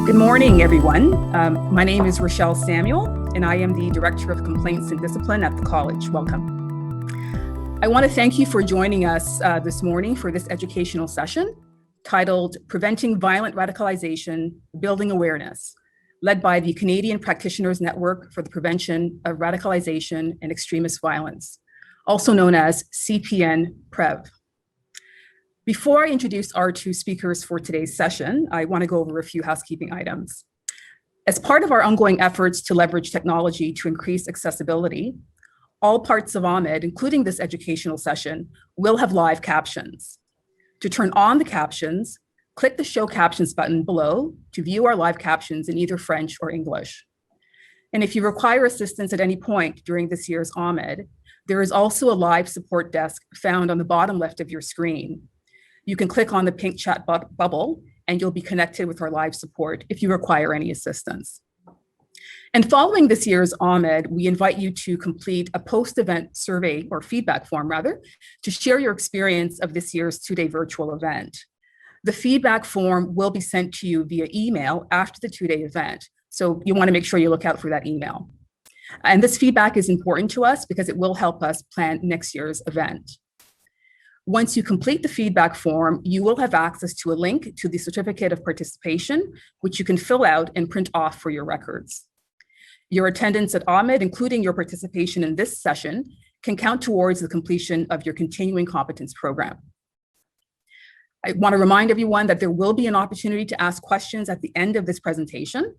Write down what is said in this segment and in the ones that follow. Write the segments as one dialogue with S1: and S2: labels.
S1: Good morning, everyone. My name is Rochelle Samuel, and I am the Director of Complaints and Discipline at the college. Welcome. I want to thank you for joining us this morning for this educational session titled Preventing Violent Radicalization, Building Awareness, led by the Canadian Practitioners Network for the Prevention of Radicalization and Extremist Violence, also known as CPNPrev. Before I introduce our two speakers for today's session, I want to go over a few housekeeping items. As part of our ongoing efforts to leverage technology to increase accessibility, all parts of AMED, including this educational session, will have live captions. To turn on the captions, click the Show Captions button below to view our live captions in either French or English. And if you require assistance at any point during this year's AMED, there is also a live support desk found on the bottom left of your screen. You can click on the pink chat bubble and you'll be connected with our live support if you require any assistance. And following this year's AMED, we invite you to complete a post-event survey or feedback form rather, to share your experience of this year's two-day virtual event. The feedback form will be sent to you via email after the two-day event. So you want to make sure you look out for that email. And this feedback is important to us because it will help us plan next year's event. Once you complete the feedback form, you will have access to a link to the certificate of participation, which you can fill out and print off for your records. Your attendance at AMED, including your participation in this session, can count towards the completion of your continuing competence program. I want to remind everyone that there will be an opportunity to ask questions at the end of this presentation.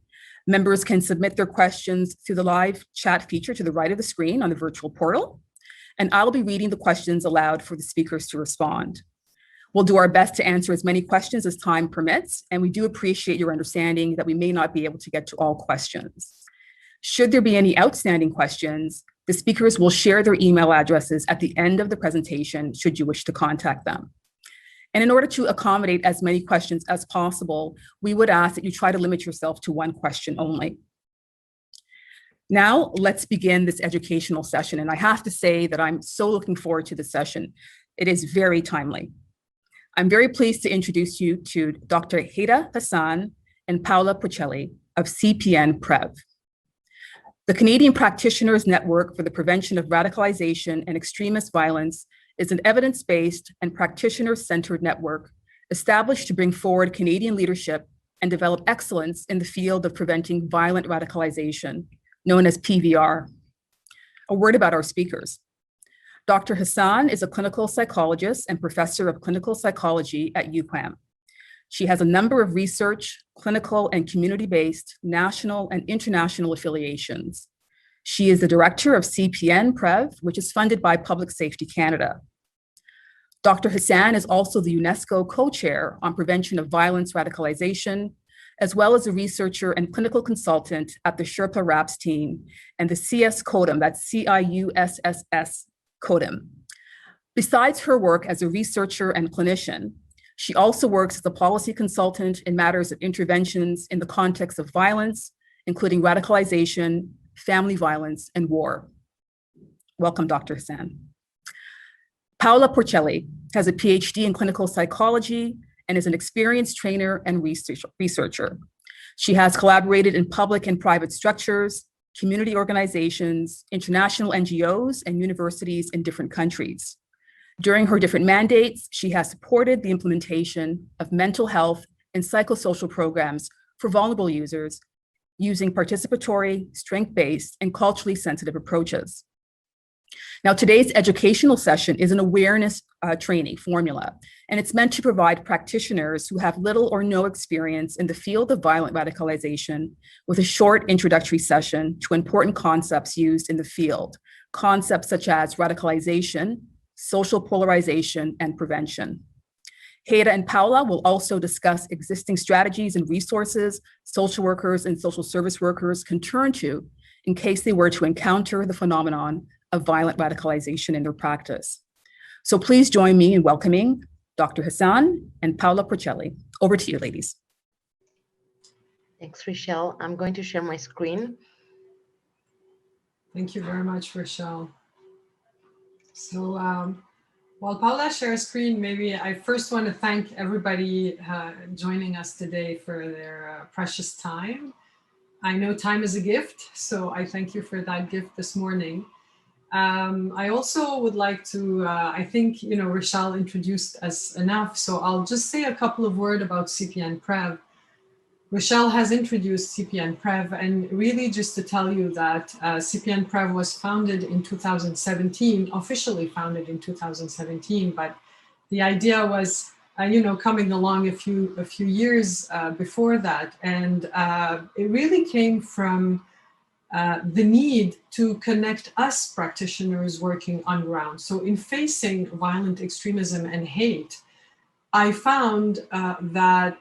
S1: Members can submit their questions through the live chat feature to the right of the screen on the virtual portal. And I'll be reading the questions aloud for the speakers to respond. We'll do our best to answer as many questions as time permits, and we do appreciate your understanding that we may not be able to get to all questions. Should there be any outstanding questions, the speakers will share their email addresses at the end of the presentation should you wish to contact them. And in order to accommodate as many questions as possible, we would ask that you try to limit yourself to one question only. Now, let's begin this educational session. And I have to say that I'm so looking forward to the session. It is very timely. I'm very pleased to introduce you to Dr. Ghayda, Hassan, and Paola Porcelli of CPNPrev. The Canadian Practitioners Network for the Prevention of Radicalization and Extremist Violence is an evidence-based and practitioner-centered network established to bring forward Canadian leadership and develop excellence in the field of preventing violent radicalization, known as PVR. A word about our speakers. Dr. Hassan is a clinical psychologist and professor of clinical psychology at UQAM. She has a number of research, clinical, and community-based national and international affiliations. She is the director of CPNPrev, which is funded by Public Safety Canada. Dr. Hassan is also the UNESCO co-chair on prevention of violence radicalization, as well as a researcher and clinical consultant at the Sherpa RAPS team and the CS CODEM, that's CIUSSS CODEM. Besides her work as a researcher and clinician, she also works as a policy consultant in matters of interventions in the context of violence, including radicalization, family violence, and war. Welcome, Dr. Hassan. Paola Porcelli has a PhD in clinical psychology and is an experienced trainer and researcher. She has collaborated in public and private structures, community organizations, international NGOs, and universities in different countries. During her different mandates, she has supported the implementation of mental health and psychosocial programs for vulnerable users using participatory, strength-based, and culturally sensitive approaches. Now, today's educational session is an awareness training formula, and it's meant to provide practitioners who have little or no experience in the field of violent radicalization with a short introductory session to important concepts used in the field, concepts such as radicalization, social polarization, and prevention. Ghayda and Paola will also discuss existing strategies and resources social workers and social service workers can turn to in case they were to encounter the phenomenon of violent radicalization in their practice. So please join me in welcoming Dr. Hassan and Paola Porcelli. Over to you, ladies.
S2: Thanks, Rochelle. I'm going to share my screen.
S3: Thank you very much, Rochelle. So While Paola shares screen, maybe I first want to thank everybody joining us today for their precious time. I know time is a gift, so I thank you for that gift this morning. I also would like to, I think, Rochelle introduced us enough, so I'll just say a couple of words about CPNPrev. Rochelle has introduced CPNPrev, and really just to tell you that CPNPrev was founded in 2017, officially founded in 2017, but the idea was, coming along a few years before that, and it really came from the need to connect us practitioners working on ground. So in facing violent extremism and hate, I found that,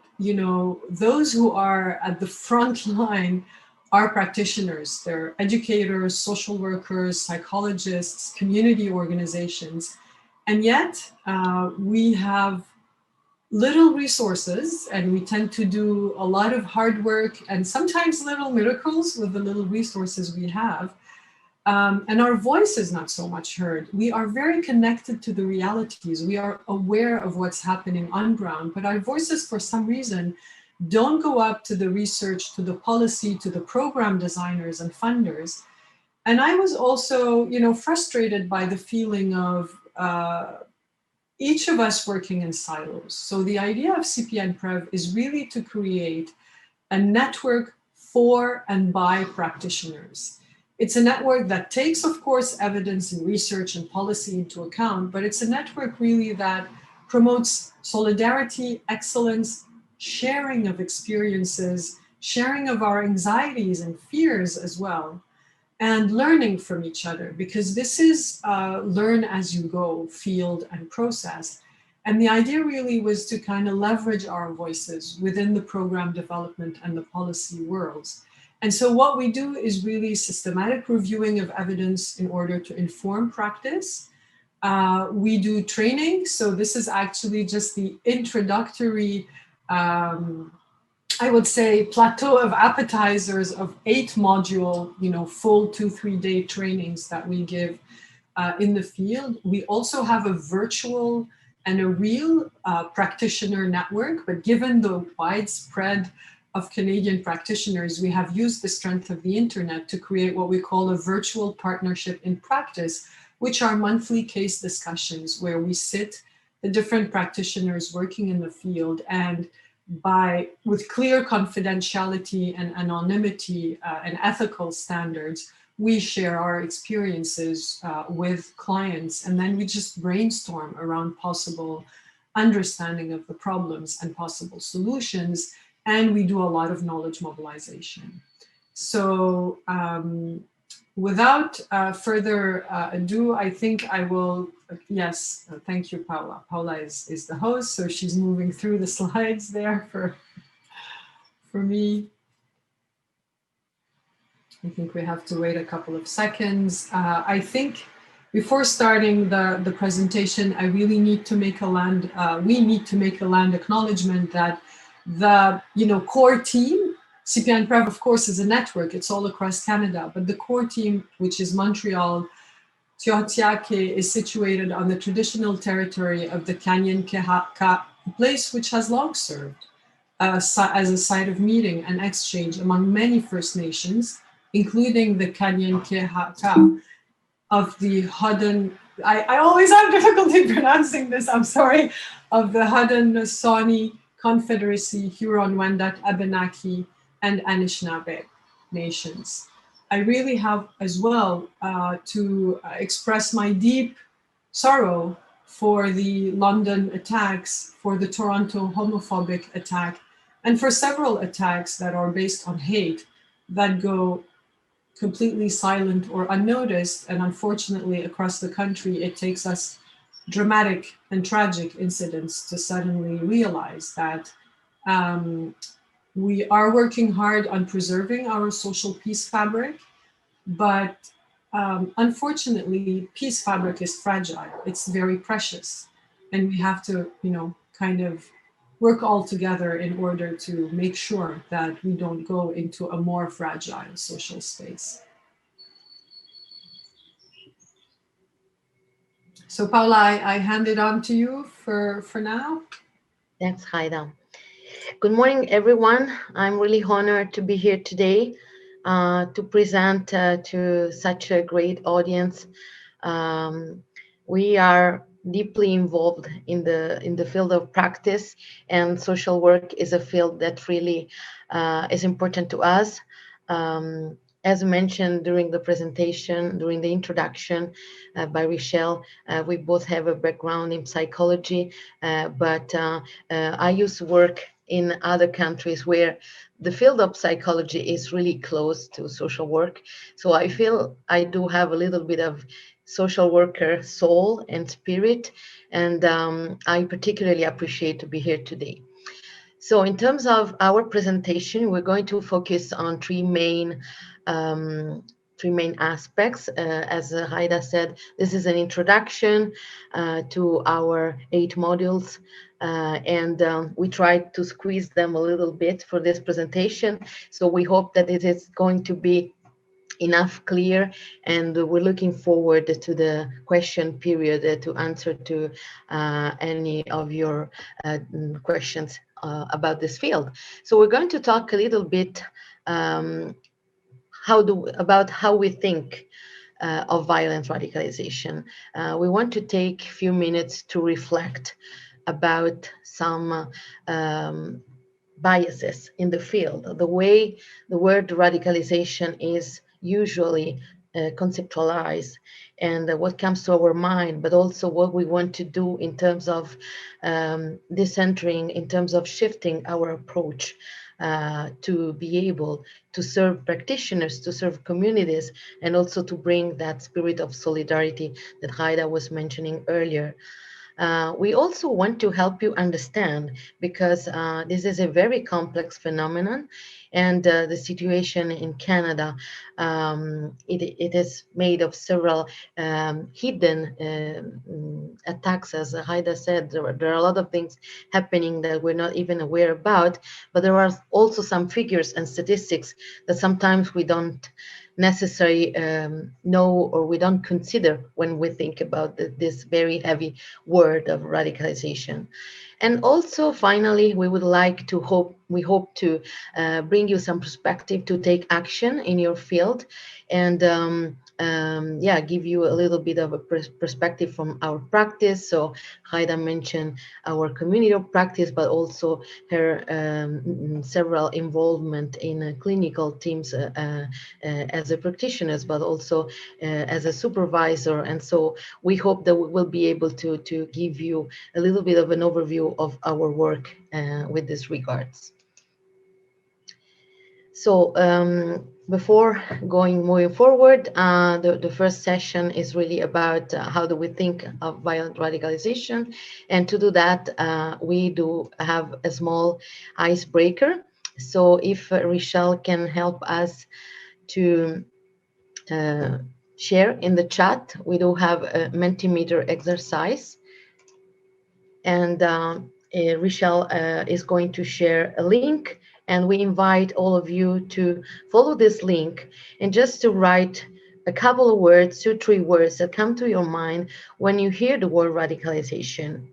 S3: those who are at the front line are practitioners. They're educators, social workers, psychologists, community organizations. And yet we have little resources, and we tend to do a lot of hard work and sometimes little miracles with the little resources we have. And our voice is not so much heard. We are very connected to the realities. We are aware of what's happening on ground, but our voices, for some reason, don't go up to the research, to the policy, to the program designers and funders. And I was also, frustrated by the feeling of each of us working in silos. So the idea of CPNPrev is really to create a network for and by practitioners. It's a network that takes, of course, evidence and research and policy into account, but it's a network really that promotes solidarity, excellence, sharing of experiences, sharing of our anxieties and fears as well, and learning from each other, because this is learn as you go, field and process. And the idea really was to kind of leverage our voices within the program development and the policy worlds. And so what we do is really systematic reviewing of evidence in order to inform practice. We do training. So this is actually just the introductory, I would say, plateau of appetizers of 8 module, full 2-3 day trainings that we give in the field. We also have a virtual and a real practitioner network, but given the widespread of Canadian practitioners, we have used the strength of the internet to create what we call a virtual partnership in practice, which are monthly case discussions where we sit the different practitioners working in the field, and with clear confidentiality and anonymity and ethical standards, we share our experiences with clients, and then we just brainstorm around possible understanding of the problems and possible solutions. And we do a lot of knowledge mobilization. So without further ado, I think I will, yes, thank you, Paola. Paola is the host, so she's moving through the slides there for me. I think we have to wait a couple of seconds. I think before starting the presentation, I really need to make a land, we need to make a land acknowledgement that the core team, CPNPrev, of course, is a network. It's all across Canada, but the core team, which is Montreal, Tiohtià:ke, is situated on the traditional territory of the Kanien'kehá:ka, a place which has long served as a site of meeting and exchange among many First Nations, including the Kanien'kehá:ka of the Haudenosaunee. I always have difficulty pronouncing this, I'm sorry, of the Haudenosaunee Confederacy, Huron-Wendat, Abenaki, and Anishinaabe nations. I really have as well to express my deep sorrow for the London attacks, for the Toronto homophobic attack, and for several attacks that are based on hate that go completely silent or unnoticed. And unfortunately, across the country, it takes us dramatic and tragic incidents to suddenly realize that we are working hard on preserving our social peace fabric, but unfortunately, peace fabric is fragile. It's very precious, and we have to, kind of work all together in order to make sure that we don't go into a more fragile social space. So Paola, I hand it on to you for now.
S2: Thanks, Ghayda. Good morning, everyone. I'm really honored to be here today to present to such a great audience. We are deeply involved in the field of practice, and social work is a field that really is important to us. As mentioned during the presentation, during the introduction by Richelle, we both have a background in psychology, but I used to work in other countries where the field of psychology is really close to social work. So I feel I do have a little bit of social worker soul and spirit, and I particularly appreciate to be here today. So in terms of our presentation, we're going to focus on three main aspects. As Ghayda said, this is an introduction to our 8 modules, and we tried to squeeze them a little bit for this presentation. So we hope that it is going to be enough clear, and we're looking forward to the question period to answer to any of your questions about this field. So we're going to talk a little bit about how we think of violent radicalization. We want to take a few minutes to reflect about some biases in the field, the way the word radicalization is usually conceptualized, and what comes to our mind, but also what we want to do in terms of decentering, in terms of shifting our approach to be able to serve practitioners, to serve communities, and also to bring that spirit of solidarity that Ghayda was mentioning earlier. We also want to help you understand, because this is a very complex phenomenon, and the situation in Canada, it is made of several hidden attacks. As Ghayda said, there are a lot of things happening that we're not even aware about, but there are also some figures and statistics that sometimes we don't necessarily know, or we don't consider when we think about this very heavy word of radicalization. And also, finally, we hope to bring you some perspective to take action in your field, and give you a little bit of a perspective from our practice. So Ghayda mentioned our community of practice, but also her several involvement in clinical teams as a practitioner, but also as a supervisor. And so we hope that we will be able to give you a little bit of an overview of our work with this regards. So before moving forward, the first session is really about how do we think of violent radicalization. And to do that, we do have a small icebreaker. So if Richelle can help us to share in the chat, we do have a Multimeter exercise. And Richelle is going to share a link, and we invite all of you to follow this link and just to write a couple of words, 2-3 words that come to your mind when you hear the word radicalization.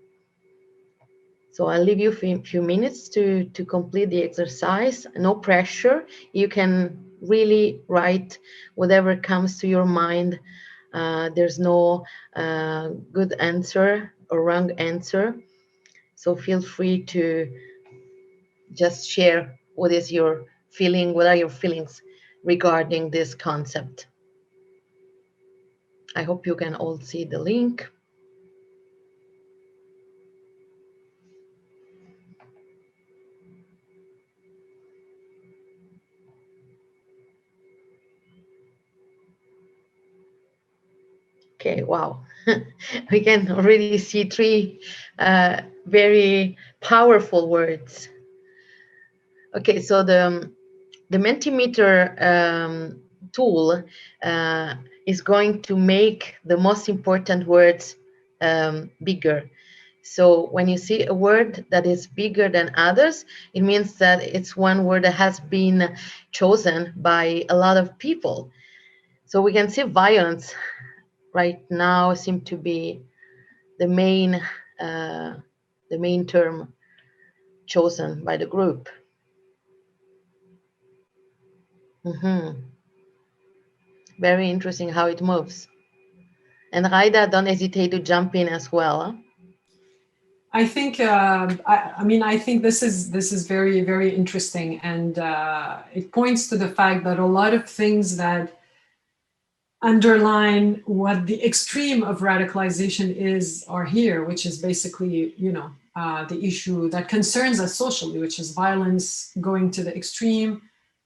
S2: So I'll leave you a few minutes to complete the exercise. No pressure. You can really write whatever comes to your mind. There's no good answer or wrong answer. So feel free to just share what is your feeling, what are your feelings regarding this concept. I hope you can all see the link. Okay, wow. We can already see 3 very powerful words. Okay, so the Mentimeter tool is going to make the most important words bigger. So when you see a word that is bigger than others, it means that it's one word that has been chosen by a lot of people. So we can see violence right now seem to be the main term chosen by the group. Very interesting how it moves. And Ghayda, don't hesitate to jump in as well. Huh?
S3: I think, I mean, I think this is very, very interesting, and it points to the fact that a lot of things that underline what the extreme of radicalization is are here, which is basically, you know, the issue that concerns us socially, which is violence going to the extreme.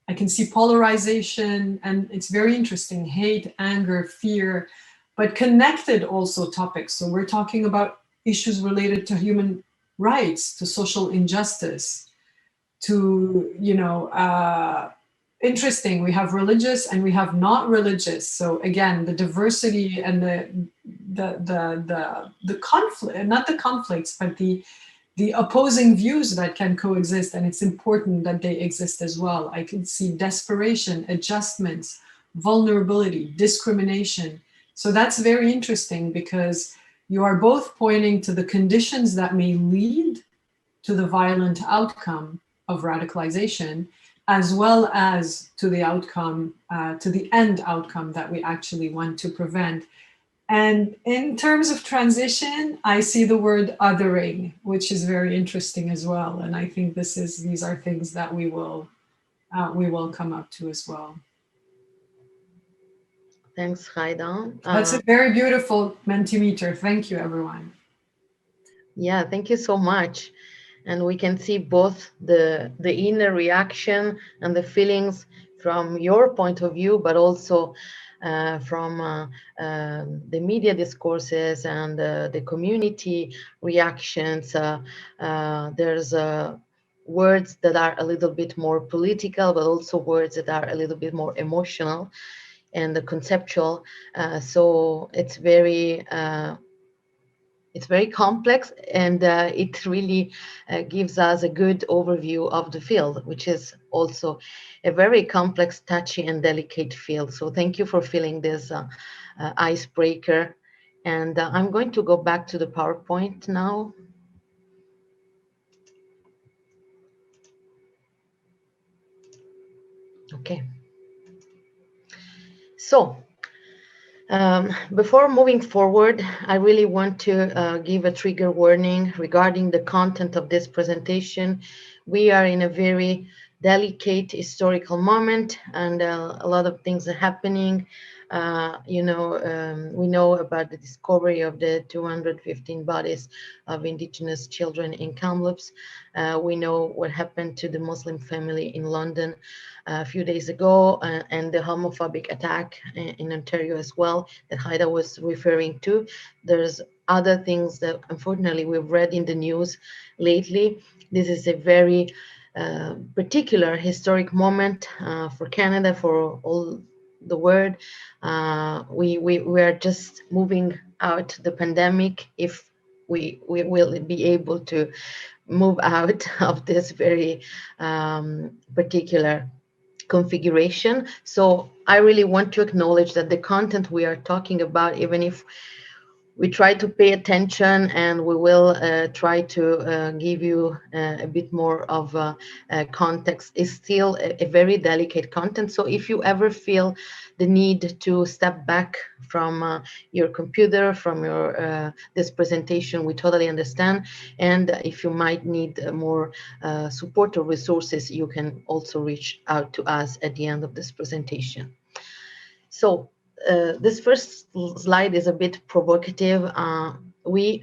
S3: I can see polarization, and it's very interesting, hate, anger, fear, but connected also topics. So we're talking about issues related to human rights, to social injustice, to, you know, interesting, we have religious and we have not religious. So again, the diversity and the conflict, not the conflicts, but the opposing views that can coexist, and it's important that they exist as well. I can see desperation, adjustments, vulnerability, discrimination. So that's very interesting, because you are both pointing to the conditions that may lead to the violent outcome of radicalization, as well as to the outcome, to the end outcome that we actually want to prevent. And in terms of transition, I see the word othering, which is very interesting as well. And I think these are things that we will come up to as well.
S2: Thanks, Ghayda.
S3: That's a very beautiful Mentimeter. Thank you, everyone.
S2: Yeah, thank you so much. And we can see both the inner reaction and the feelings from your point of view, but also from the media discourses and the community reactions. There's words that are a little bit more political, but also words that are a little bit more emotional and conceptual. So it's very complex, and it really gives us a good overview of the field, which is also a very complex, touchy, and delicate field. So thank you for filling this icebreaker. And I'm going to go back to the PowerPoint now. Okay. So before moving forward, I really want to give a trigger warning regarding the content of this presentation. We are in a very delicate historical moment, and a lot of things are happening. We know about the discovery of the 215 bodies of indigenous children in Kamloops. We know what happened to the Muslim family in London a few days ago, and the homophobic attack in Ontario as well that Ghayda was referring to. There's other things that unfortunately we've read in the news lately. This is a very particular historic moment for Canada, for all the world. We are just moving out the pandemic, if we will be able to move out of this very particular configuration. So I really want to acknowledge that the content we are talking about, even if we try to pay attention, and we will try to give you a bit more of context, is still a very delicate content. So if you ever feel the need to step back from your computer, from your this presentation, we totally understand. And if you might need more support or resources, you can also reach out to us at the end of this presentation. So this first slide is a bit provocative. We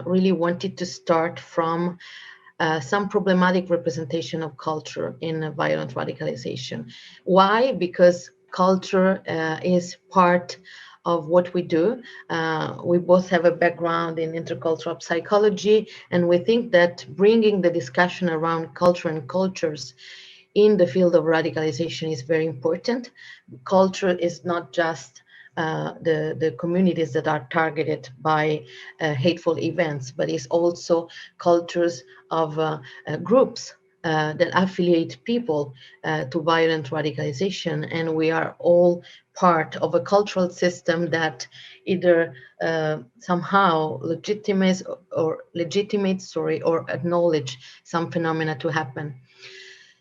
S2: really wanted to start from some problematic representation of culture in violent radicalization. Why? Because culture is part of what we do. We both have a background in intercultural psychology, and we think that bringing the discussion around culture and cultures in the field of radicalization is very important. Culture is not just the communities that are targeted by hateful events, but it's also cultures of groups that affiliate people to violent radicalization, and we are all part of a cultural system that either somehow legitimates or acknowledge some phenomena to happen.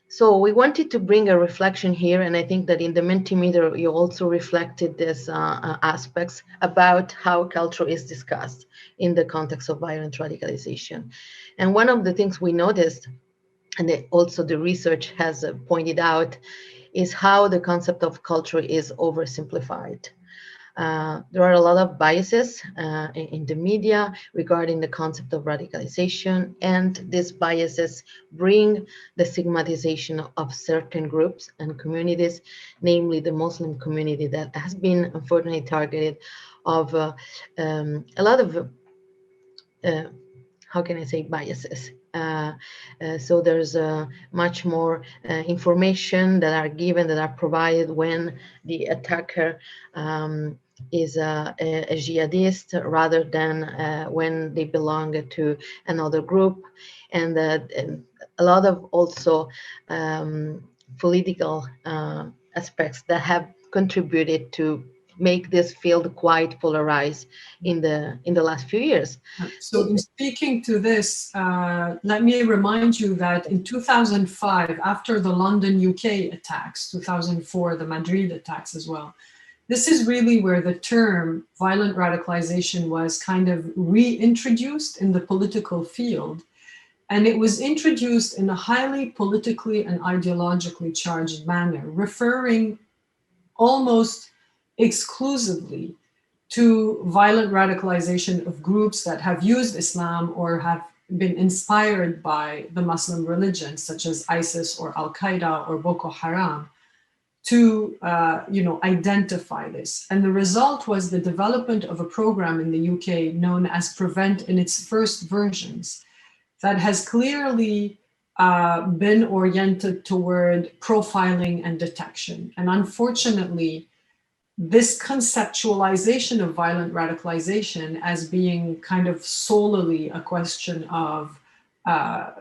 S2: So we wanted to bring a reflection here, and I think that in the Multimeter you also reflected these aspects about how culture is discussed in the context of violent radicalization. And one of the things we noticed, and also the research has pointed out, is how the concept of culture is oversimplified. There are a lot of biases in the media regarding the concept of radicalization, and these biases bring the stigmatization of certain groups and communities, namely the Muslim community that has been unfortunately targeted of a lot of, how can I say, biases. So there's much more information that are given, that are provided when the attacker is a jihadist rather than when they belong to another group. And a lot of also political aspects that have contributed to make this field quite polarized in the last few years.
S3: So in speaking to this, let me remind you that in 2005, after the London, UK attacks, 2004, the Madrid attacks as well, this is really where the term violent radicalization was kind of reintroduced in the political field. And it was introduced in a highly politically and ideologically charged manner, referring almost exclusively to violent radicalization of groups that have used Islam or have been inspired by the Muslim religion, such as ISIS or Al-Qaeda or Boko Haram, to identify this. And the result was the development of a program in the UK known as Prevent in its first versions that has clearly been oriented toward profiling and detection. And unfortunately, this conceptualization of violent radicalization as being kind of solely a question of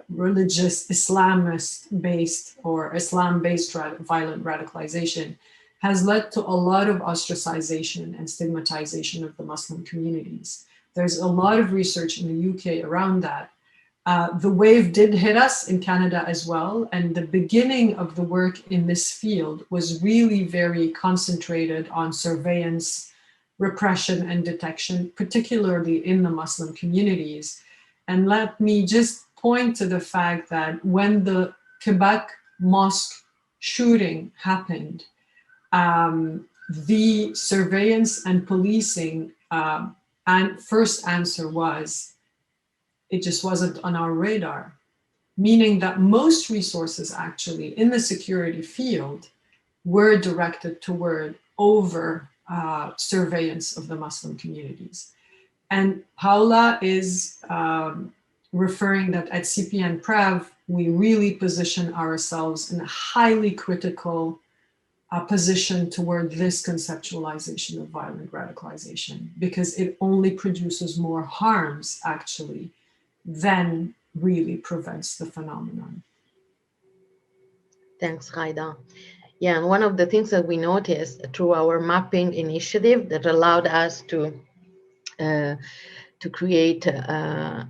S3: religious Islamist-based or Islam-based violent radicalization has led to a lot of ostracization and stigmatization of the Muslim communities. There's a lot of research in the UK around that. The wave did hit us in Canada as well, and the beginning of the work in this field was really very concentrated on surveillance, repression, and detection, particularly in the Muslim communities. And let me just point to the fact that when the Quebec mosque shooting happened, the surveillance and policing and first answer was, it just wasn't on our radar, meaning that most resources actually in the security field were directed toward over surveillance of the Muslim communities. And Paola is referring that at CPNPrev, we really position ourselves in a highly critical position toward this conceptualization of violent radicalization, because it only produces more harms actually than really prevents the phenomenon.
S2: Thanks, Ghayda. Yeah, and one of the things that we noticed through our mapping initiative that allowed us to create a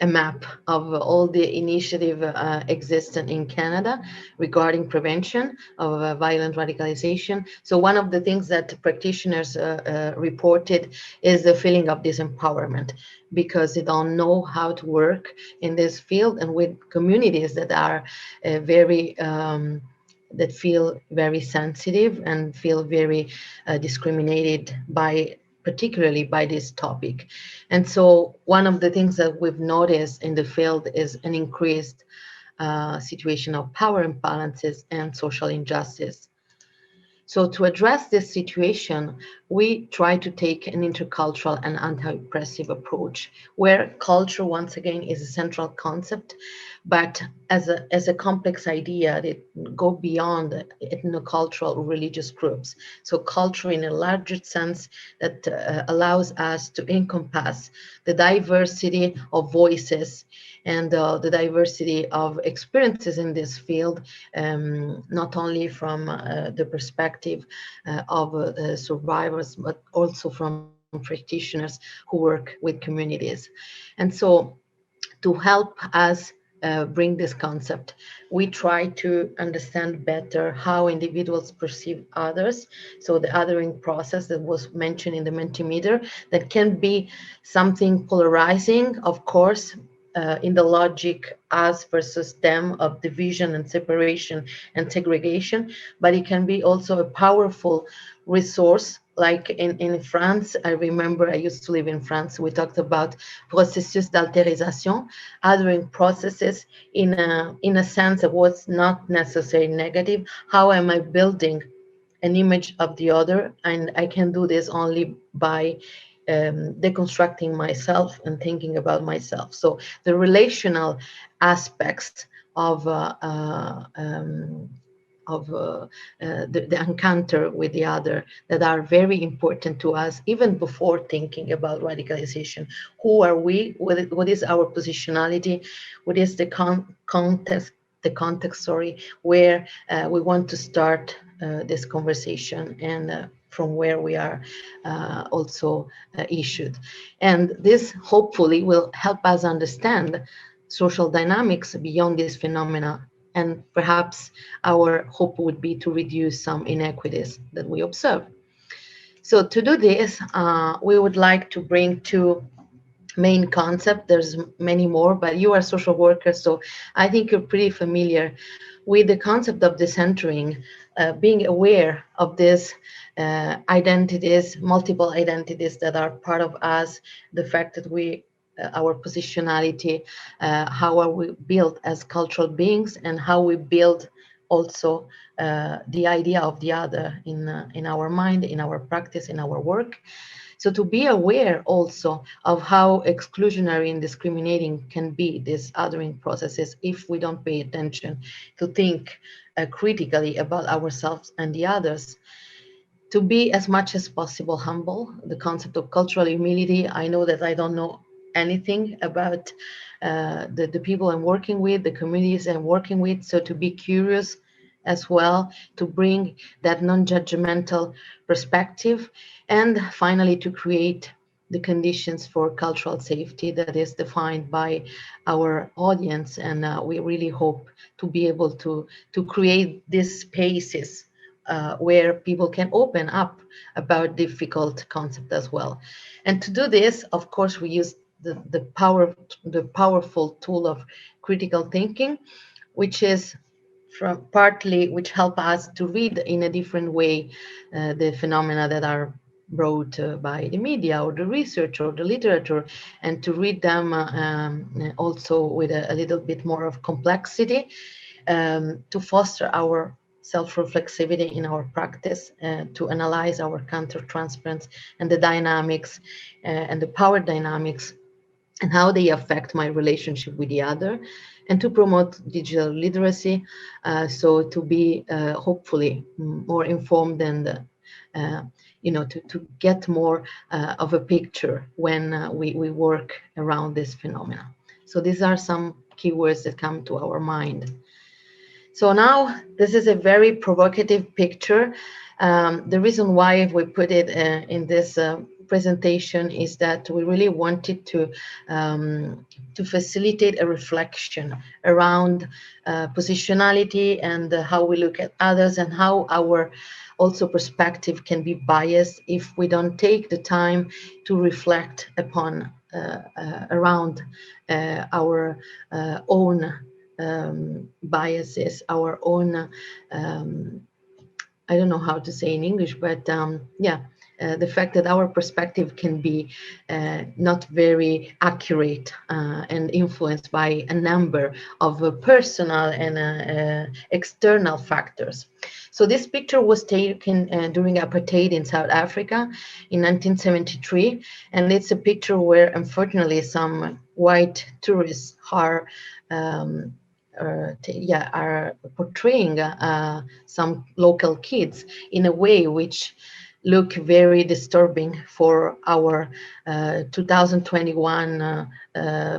S2: map of all the initiative existent in Canada regarding prevention of violent radicalization. So one of the things that practitioners reported is the feeling of disempowerment, because they don't know how to work in this field and with communities that are very that feel very sensitive and feel very discriminated by, particularly by this topic. And so one of the things that we've noticed in the field is an increased situation of power imbalances and social injustice. So to address this situation, we try to take an intercultural and anti-oppressive approach, where culture, once again, is a central concept, but as a complex idea that go beyond ethnocultural or religious groups. So culture in a larger sense that allows us to encompass the diversity of voices and the diversity of experiences in this field, not only from the perspective of survivors, but also from practitioners who work with communities. And so to help us bring this concept, we try to understand better how individuals perceive others. So the othering process that was mentioned in the Multimeter, that can be something polarizing, of course, in the logic us versus them of division and separation and segregation, but it can be also a powerful resource. Like in France, I remember I used to live in France, we talked about processus d'altérisation, othering processes in a sense that was not necessarily negative. How am I building an image of the other? And I can do this only by deconstructing myself and thinking about myself. So the relational aspects of the encounter with the other that are very important to us, even before thinking about radicalization. Who are we? What is our positionality? What is the context, where we want to start this conversation, and from where we are also issued. And this hopefully will help us understand social dynamics beyond this phenomena, and perhaps our hope would be to reduce some inequities that we observe. So to do this, we would like to bring two main concepts. There's many more, but you are social workers, so I think you're pretty familiar with the concept of decentering, being aware of these identities, multiple identities that are part of us, the fact that we our positionality, how are we built as cultural beings, and how we build also the idea of the other in our mind, in our practice, in our work. So to be aware also of how exclusionary and discriminating can be these othering processes if we don't pay attention to think critically about ourselves and the others. To be as much as possible humble, the concept of cultural humility. I know that I don't know anything about the people I'm working with, the communities I'm working with. So to be curious as well, to bring that non-judgmental perspective, and finally to create the conditions for cultural safety that is defined by our audience. And we really hope to be able to create these spaces where people can open up about difficult concepts as well. And to do this, of course, we use the powerful tool of critical thinking, which is which help us to read in a different way the phenomena that are brought by the media or the research or the literature, and to read them also with a little bit more of complexity, to foster our self-reflexivity in our practice, to analyze our counter-transference and the dynamics and the power dynamics and how they affect my relationship with the other, and to promote digital literacy, so to be hopefully more informed and to get more of a picture when we work around this phenomena. So these are some keywords that come to our mind. So now this is a very provocative picture. The reason why we put it in this presentation is that we really wanted to facilitate a reflection around positionality and how we look at others, and how our also perspective can be biased if we don't take the time to reflect upon around our own biases, our own I don't know how to say in English, but the fact that our perspective can be not very accurate and influenced by a number of personal and external factors. So this picture was taken during apartheid in South Africa in 1973, and it's a picture where unfortunately some white tourists are portraying some local kids in a way which look very disturbing for our 2021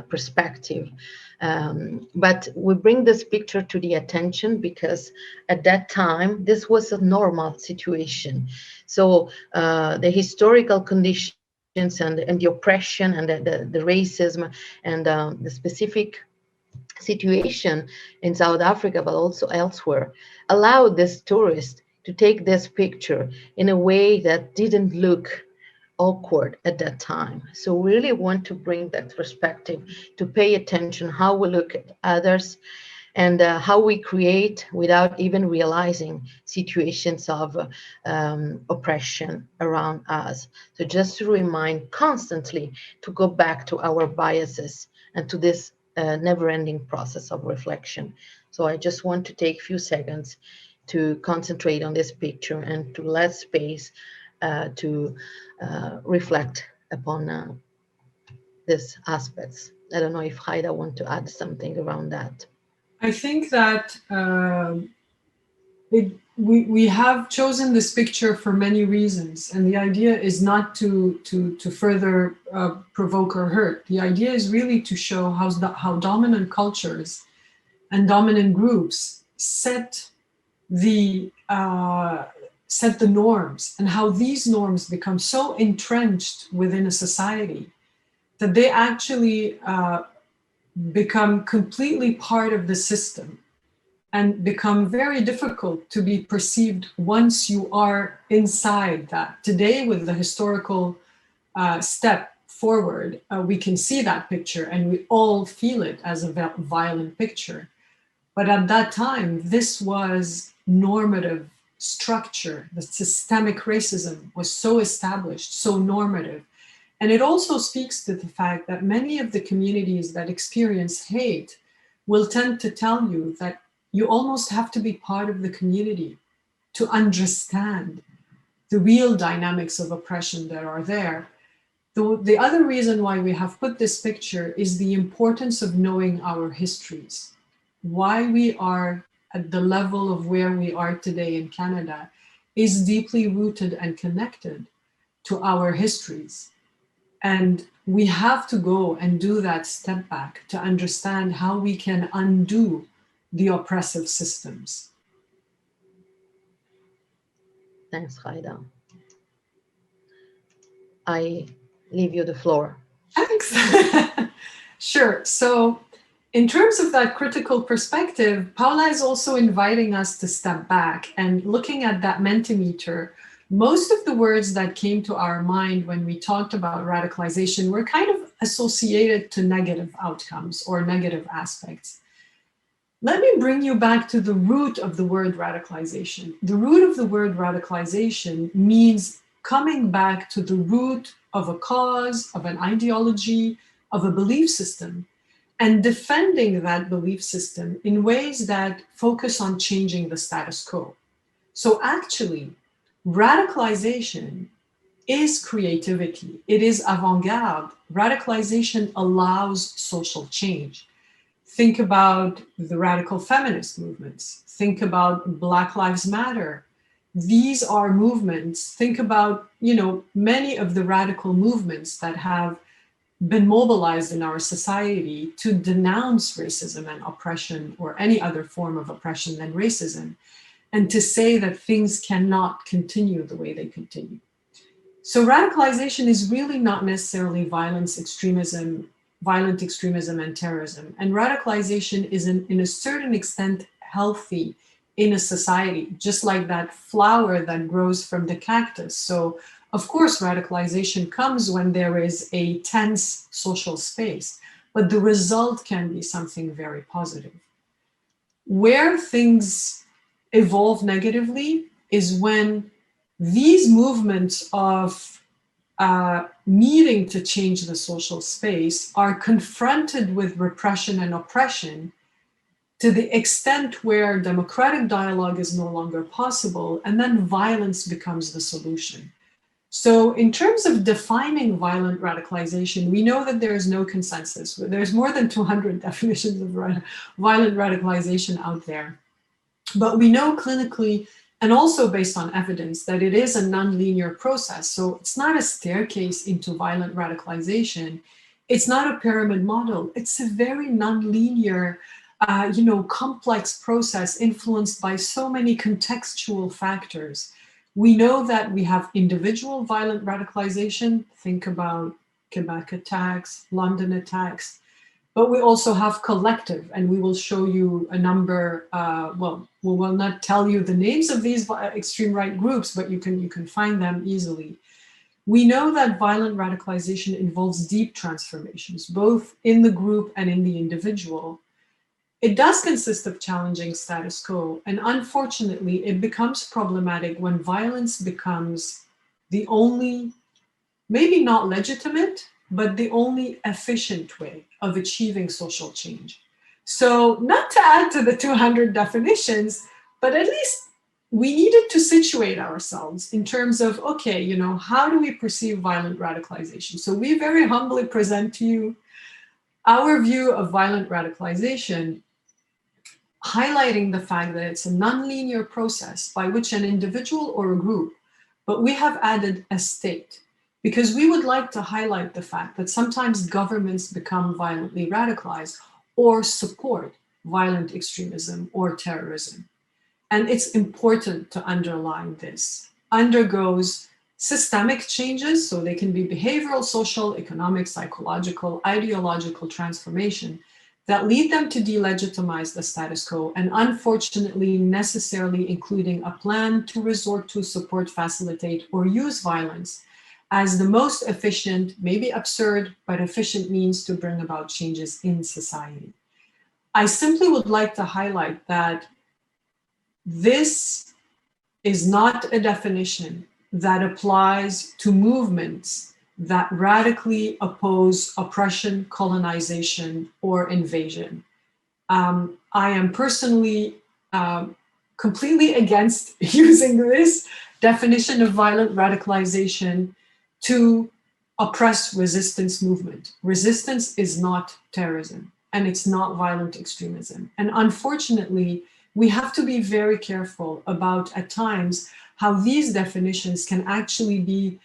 S2: perspective. But we bring this picture to the attention because at that time, this was a normal situation. So the historical conditions and the oppression and the racism and the specific situation in South Africa, but also elsewhere, allowed this tourist to take this picture in a way that didn't look awkward at that time. So we really want to bring that perspective to pay attention how we look at others and how we create, without even realizing, situations of oppression around us. So just to remind constantly to go back to our biases and to this never-ending process of reflection. So I just want to take a few seconds to concentrate on this picture and to let space to reflect upon these aspects. I don't know if Ghayda want to add something around that.
S3: I think that we have chosen this picture for many reasons, and the idea is not to further provoke or hurt. The idea is really to show how dominant cultures and dominant groups set the norms, and how these norms become so entrenched within a society that they actually become completely part of the system and become very difficult to be perceived once you are inside that. Today, with the historical step forward, we can see that picture and we all feel it as a violent picture. But at that time, this was normative structure. The systemic racism was so established, so normative. And it also speaks to the fact that many of the communities that experience hate will tend to tell you that you almost have to be part of the community to understand the real dynamics of oppression that are there. The other reason why we have put this picture is the importance of knowing our histories. Why we are at the level of where we are today in Canada is deeply rooted and connected to our histories. And we have to go and do that step back to understand how we can undo the oppressive systems.
S2: Thanks, Ghayda. I leave you the floor.
S3: Thanks. Sure. So in terms of that critical perspective, Paola is also inviting us to step back and looking at that Multimeter. Most of the words that came to our mind when we talked about radicalization were kind of associated to negative outcomes or negative aspects. Let me bring you back to the root of the word radicalization. The root of the word radicalization means coming back to the root of a cause, of an ideology, of a belief system, and defending that belief system in ways that focus on changing the status quo. So actually, radicalization is creativity. It is avant-garde. Radicalization allows social change. Think about the radical feminist movements. Think about Black Lives Matter. These are movements. Think about, many of the radical movements that have been mobilized in our society to denounce racism and oppression or any other form of oppression than racism, and to say that things cannot continue the way they continue. So radicalization is really not necessarily violent extremism and terrorism. And radicalization is in a certain extent healthy in a society, just like that flower that grows from the cactus. So of course, radicalization comes when there is a tense social space, but the result can be something very positive. Where things evolve negatively is when these movements of needing to change the social space are confronted with repression and oppression to the extent where democratic dialogue is no longer possible, and then violence becomes the solution. So in terms of defining violent radicalization, we know that there is no consensus. There's more than 200 definitions of violent radicalization out there. But we know clinically, and also based on evidence, that it is a nonlinear process. So it's not a staircase into violent radicalization. it's not a pyramid model. It's a very non-linear, complex process influenced by so many contextual factors. We know that we have individual violent radicalization. Think about Quebec attacks, London attacks, but we also have collective, and we will show you a number. We will not tell you the names of these extreme right groups, but you can find them easily. We know that violent radicalization involves deep transformations, both in the group and in the individual. It does consist of challenging status quo, and unfortunately, it becomes problematic when violence becomes the only, maybe not legitimate, but the only efficient way of achieving social change. So not to add to the 200 definitions, but at least we needed to situate ourselves in terms of, okay, how do we perceive violent radicalization? So we very humbly present to you our view of violent radicalization, highlighting the fact that it's a nonlinear process by which an individual or a group, but we have added a state, because we would like to highlight the fact that sometimes governments become violently radicalized or support violent extremism or terrorism. And it's important to underline this. Undergoes systemic changes, so they can be behavioral, social, economic, psychological, ideological transformation that lead them to delegitimize the status quo, and unfortunately necessarily including a plan to resort to, support, facilitate, or use violence as the most efficient, maybe absurd, but efficient means to bring about changes in society. I simply would like to highlight that this is not a definition that applies to movements that radically oppose oppression, colonization, or invasion. I am personally completely against using this definition of violent radicalization to oppress resistance movement. Resistance is not terrorism, and it's not violent extremism. And unfortunately, we have to be very careful about, at times, how these definitions can actually be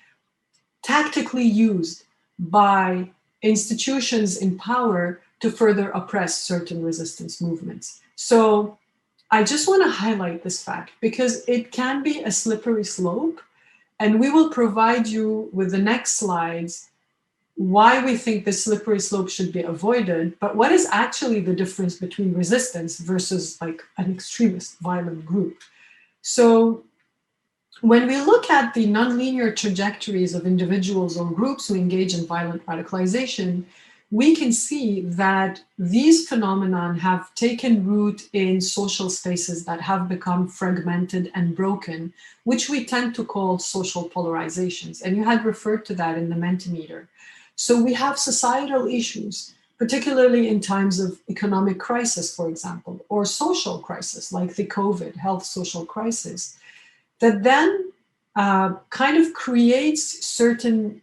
S3: tactically used by institutions in power to further oppress certain resistance movements. So I just want to highlight this fact because it can be a slippery slope, and we will provide you with the next slides why we think the slippery slope should be avoided, but what is actually the difference between resistance versus like an extremist violent group. So when we look at the nonlinear trajectories of individuals or groups who engage in violent radicalization, we can see that these phenomena have taken root in social spaces that have become fragmented and broken, which we tend to call social polarizations. And you had referred to that in the Mentimeter. So we have societal issues, particularly in times of economic crisis, for example, or social crisis, like the COVID health social crisis, that then kind of creates certain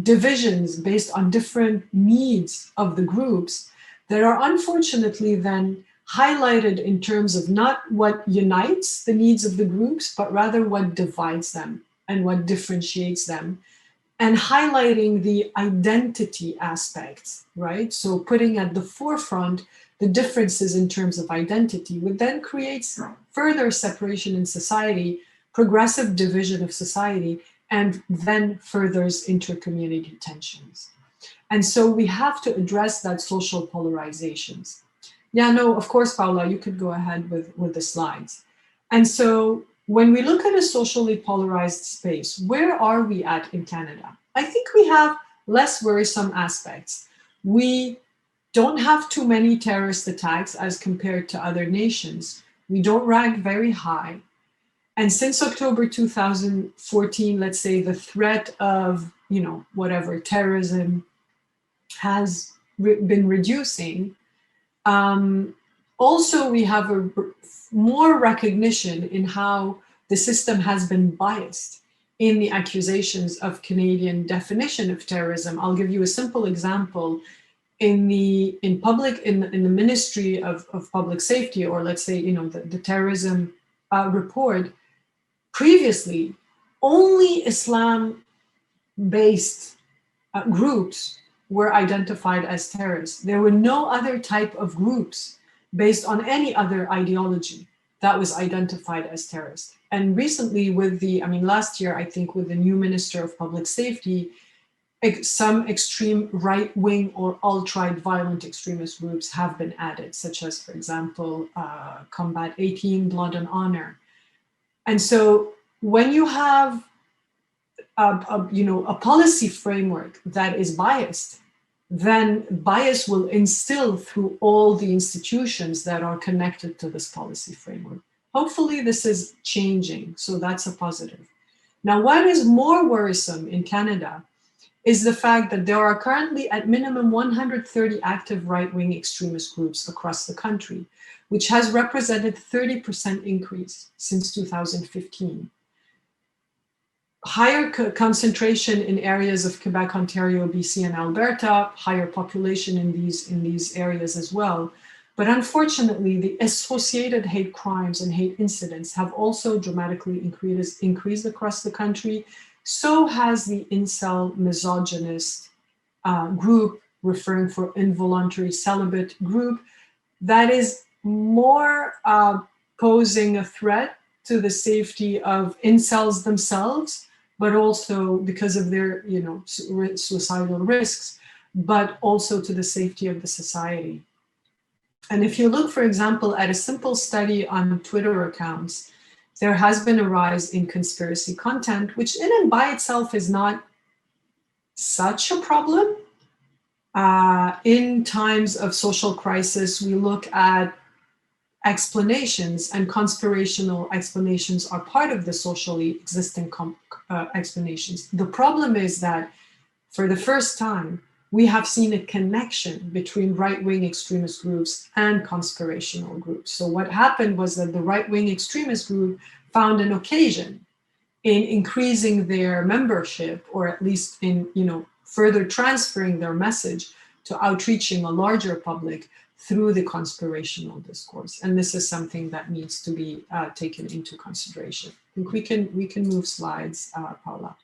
S3: divisions based on different needs of the groups that are unfortunately then highlighted in terms of not what unites the needs of the groups, but rather what divides them and what differentiates them, and highlighting the identity aspects, right? So putting at the forefront the differences in terms of identity, which then creates further separation in society, progressive division of society, and then furthers intercommunity tensions. And so we have to address that social polarizations. Yeah, no, of course, Paola, you could go ahead with the slides. And so when we look at a socially polarized space, where are we at in Canada? I think we have less worrisome aspects. We don't have too many terrorist attacks as compared to other nations. We don't rank very high. And since October 2014, let's say the threat of, terrorism has been reducing. Also, we have a more recognition in how the system has been biased in the accusations of Canadian definition of terrorism. I'll give you a simple example. In the Ministry of Public Safety, or let's say, the terrorism report, previously, only Islam-based groups were identified as terrorists. There were no other type of groups based on any other ideology that was identified as terrorist. And recently with the, last year, I think with the new Minister of Public Safety, some extreme right-wing or alt-right violent extremist groups have been added, such as, for example, Combat 18, Blood and Honor. And so when you have a policy framework that is biased, then bias will instill through all the institutions that are connected to this policy framework. Hopefully this is changing, so that's a positive. Now, what is more worrisome in Canada is the fact that there are currently at minimum 130 active right-wing extremist groups across the country, which has represented 30% increase since 2015. Higher concentration in areas of Quebec, Ontario, BC, and Alberta, higher population in these areas as well. But unfortunately, the associated hate crimes and hate incidents have also dramatically increased across the country. So has the incel misogynist group, referring for involuntary celibate group, that is more posing a threat to the safety of incels themselves, but also because of their suicidal risks, but also to the safety of the society. And if you look, for example, at a simple study on Twitter accounts, there has been a rise in conspiracy content, which in and by itself is not such a problem. In times of social crisis, we look at explanations, and conspirational explanations are part of the socially existing explanations. The problem is that for the first time, we have seen a connection between right-wing extremist groups and conspirational groups. So what happened was that the right-wing extremist group found an occasion in increasing their membership, or at least in further transferring their message to outreaching a larger public through the conspirational discourse. And this is something that needs to be taken into consideration. I think we can move slides, Paola.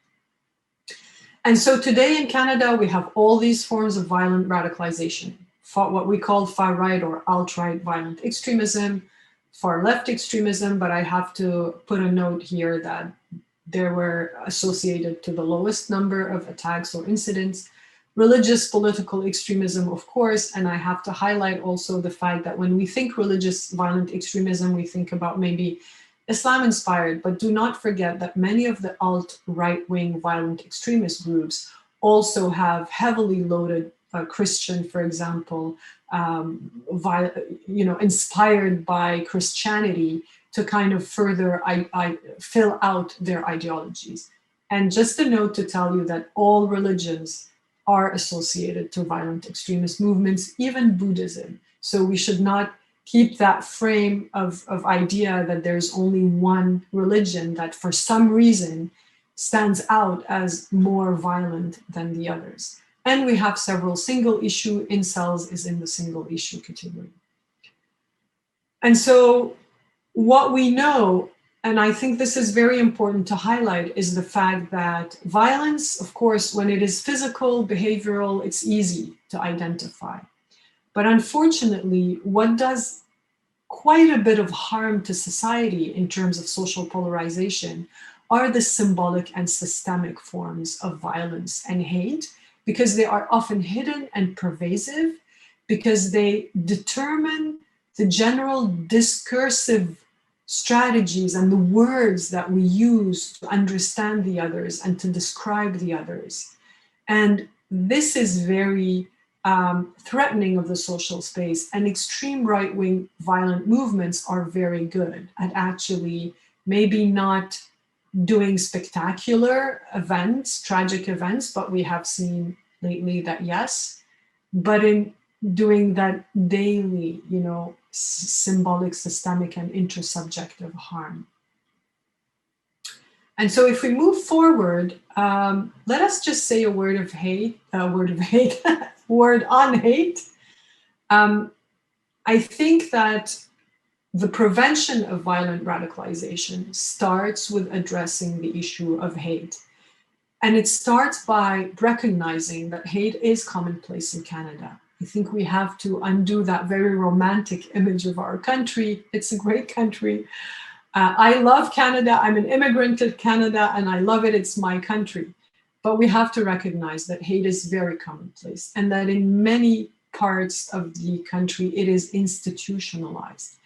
S3: And so today in Canada, we have all these forms of violent radicalization, what we call far-right or alt-right violent extremism, far-left extremism, but I have to put a note here that they were associated to the lowest number of attacks or incidents. Religious political extremism, of course, and I have to highlight also the fact that when we think religious violent extremism, we think about maybe Islam-inspired, but do not forget that many of the alt-right-wing violent extremist groups also have heavily loaded Christian, for example, inspired by Christianity to kind of further fill out their ideologies. And just a note to tell you that all religions are associated to violent extremist movements, even Buddhism. So we should not keep that frame of idea that there's only one religion that for some reason stands out as more violent than the others. And we have several single issue, incels is in the single issue category. And so what we know, and I think this is very important to highlight, is the fact that violence, of course, when it is physical, behavioral, it's easy to identify. But unfortunately, what does quite a bit of harm to society in terms of social polarization are the symbolic and systemic forms of violence and hate, because they are often hidden and pervasive, because they determine the general discursive strategies and the words that we use to understand the others and to describe the others. And this is very threatening of the social space, and extreme right-wing violent movements are very good at actually maybe not doing spectacular events, tragic events, but we have seen lately that yes, but in doing that daily, symbolic, systemic, and intersubjective harm. And so if we move forward, let us just say a word on hate. I think that the prevention of violent radicalization starts with addressing the issue of hate. And it starts by recognizing that hate is commonplace in Canada. I think we have to undo that very romantic image of our country. It's a great country. I love Canada. I'm an immigrant to Canada and I love it. It's my country. But we have to recognize that hate is very commonplace and that in many parts of the country, it is institutionalized.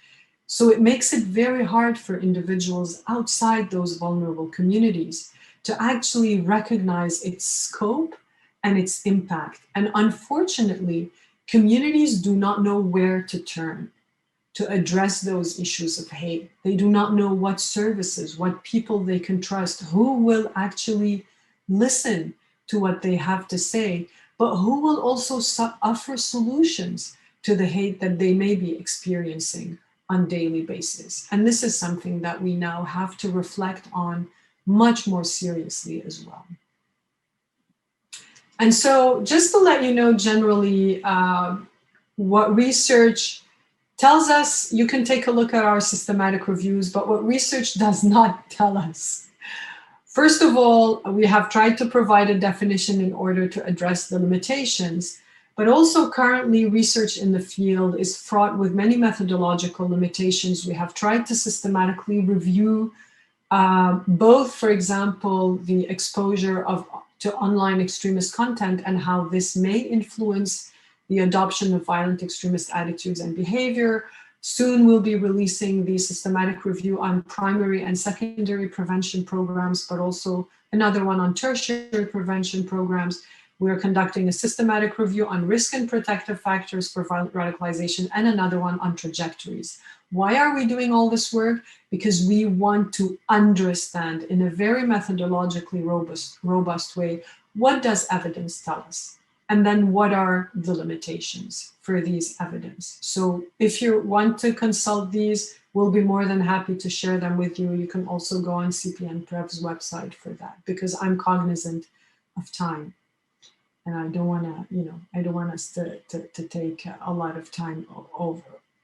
S3: So it makes it very hard for individuals outside those vulnerable communities to actually recognize its scope and its impact. And unfortunately, communities do not know where to turn to address those issues of hate. They do not know what services, what people they can trust, who will actually listen to what they have to say, but who will also offer solutions to the hate that they may be experiencing on a daily basis. And this is something that we now have to reflect on much more seriously as well. And so just to let you know generally what research tells us, you can take a look at our systematic reviews, but what research does not tell us. First of all, we have tried to provide a definition in order to address the limitations, but also currently research in the field is fraught with many methodological limitations. We have tried to systematically review both, for example, the exposure to online extremist content and how this may influence the adoption of violent extremist attitudes and behavior. Soon we'll be releasing the systematic review on primary and secondary prevention programs, but also another one on tertiary prevention programs. We're conducting a systematic review on risk and protective factors for violent radicalization and another one on trajectories. Why are we doing all this work? Because we want to understand in a very methodologically robust way, what does evidence tell us? And then what are the limitations for these evidence? So if you want to consult these, we'll be more than happy to share them with you. You can also go on CPNPrev's website for that, because I'm cognizant of time. And I don't want to, I don't want us to take a lot of time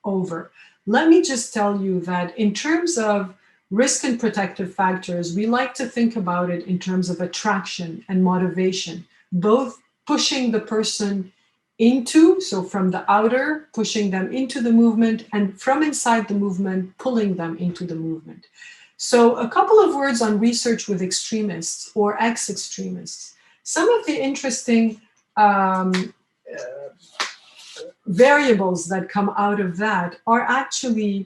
S3: over. Let me just tell you that in terms of risk and protective factors, we like to think about it in terms of attraction and motivation, both pushing the person into, so from the outer, pushing them into the movement, and from inside the movement, pulling them into the movement. So a couple of words on research with extremists or ex-extremists. Some of the interesting variables that come out of that are actually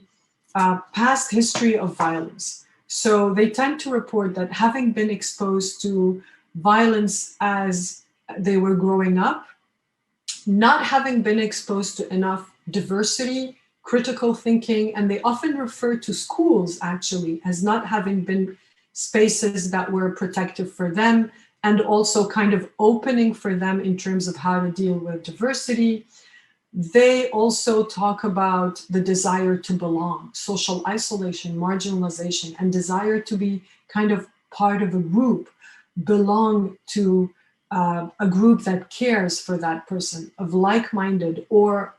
S3: past history of violence. So they tend to report that having been exposed to violence as they were growing up, not having been exposed to enough diversity, critical thinking, and they often refer to schools actually as not having been spaces that were protective for them and also kind of opening for them in terms of how to deal with diversity. They also talk about the desire to belong, social isolation, marginalization, and desire to be kind of part of a group, belong to a group that cares for that person, of like-minded or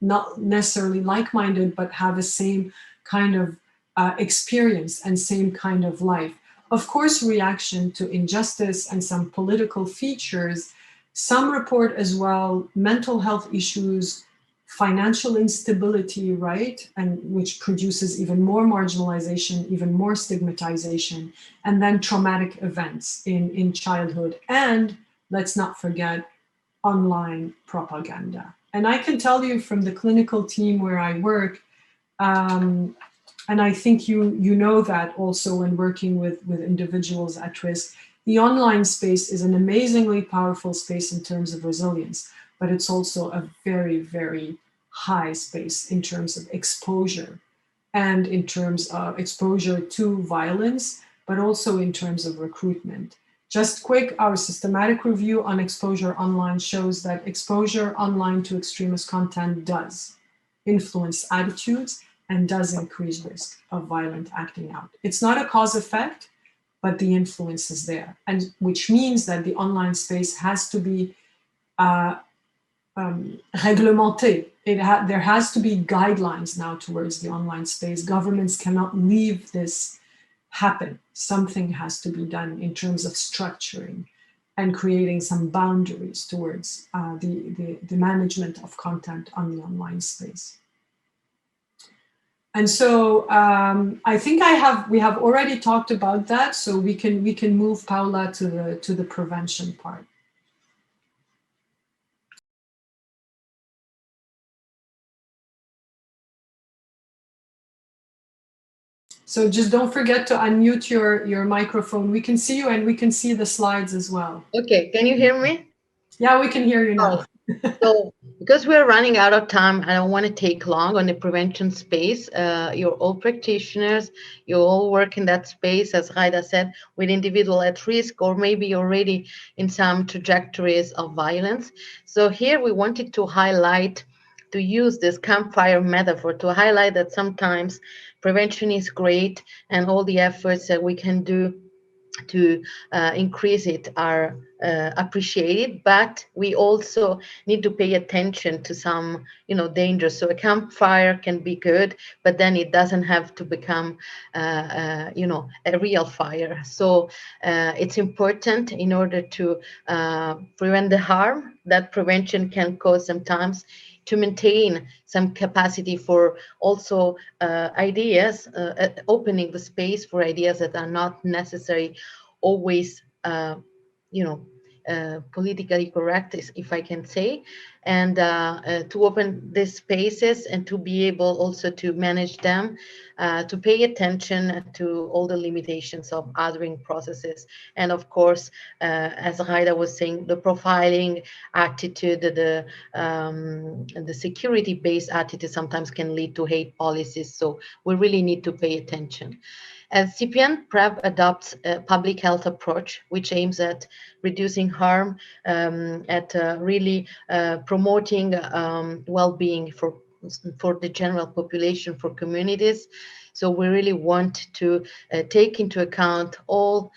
S3: not necessarily like-minded, but have the same kind of experience and same kind of life. Of course, reaction to injustice and some political features. Some report as well mental health issues, financial instability, right? And which produces even more marginalization, even more stigmatization, and then traumatic events in childhood. And let's not forget online propaganda. And I can tell you from the clinical team where I work, and I think you know that also when working with individuals at risk, the online space is an amazingly powerful space in terms of resilience, but it's also a very, very high space in terms of exposure and in terms of exposure to violence, but also in terms of recruitment. Just quick, our systematic review on exposure online shows that exposure online to extremist content does influence attitudes and does increase risk of violent acting out. It's not a cause effect, but the influence is there, and which means that the online space has to be réglementé. There has to be guidelines now towards the online space. Governments cannot leave this happen. Something has to be done in terms of structuring and creating some boundaries towards the management of content on the online space. And so I think we have already talked about that, so we can move, Paola, to the prevention part. So just don't forget to unmute your microphone. We can see you and we can see the slides as well.
S2: Okay, can you hear me?
S3: Yeah, we can hear you now.
S2: So because we're running out of time, I don't want to take long on the prevention space. You're all practitioners, you all work in that space, as Ghayda said, with individual at risk, or maybe already in some trajectories of violence. So here we wanted to highlight, to use this campfire metaphor to highlight that sometimes prevention is great and all the efforts that we can do to increase it are appreciated, but we also need to pay attention to some, dangers. So a campfire can be good, but then it doesn't have to become, a real fire. So it's important in order to prevent the harm that prevention can cause sometimes, to maintain some capacity for also ideas, opening the space for ideas that are not necessarily always, politically correct, if I can say, and to open these spaces and to be able also to manage them, to pay attention to all the limitations of othering processes. And of course, as Ghayda was saying, the profiling attitude, the security-based attitude sometimes can lead to hate policies. So we really need to pay attention. As CPNPrev adopts a public health approach, which aims at reducing harm, at really promoting well-being for the general population, for communities. So we really want to take into account all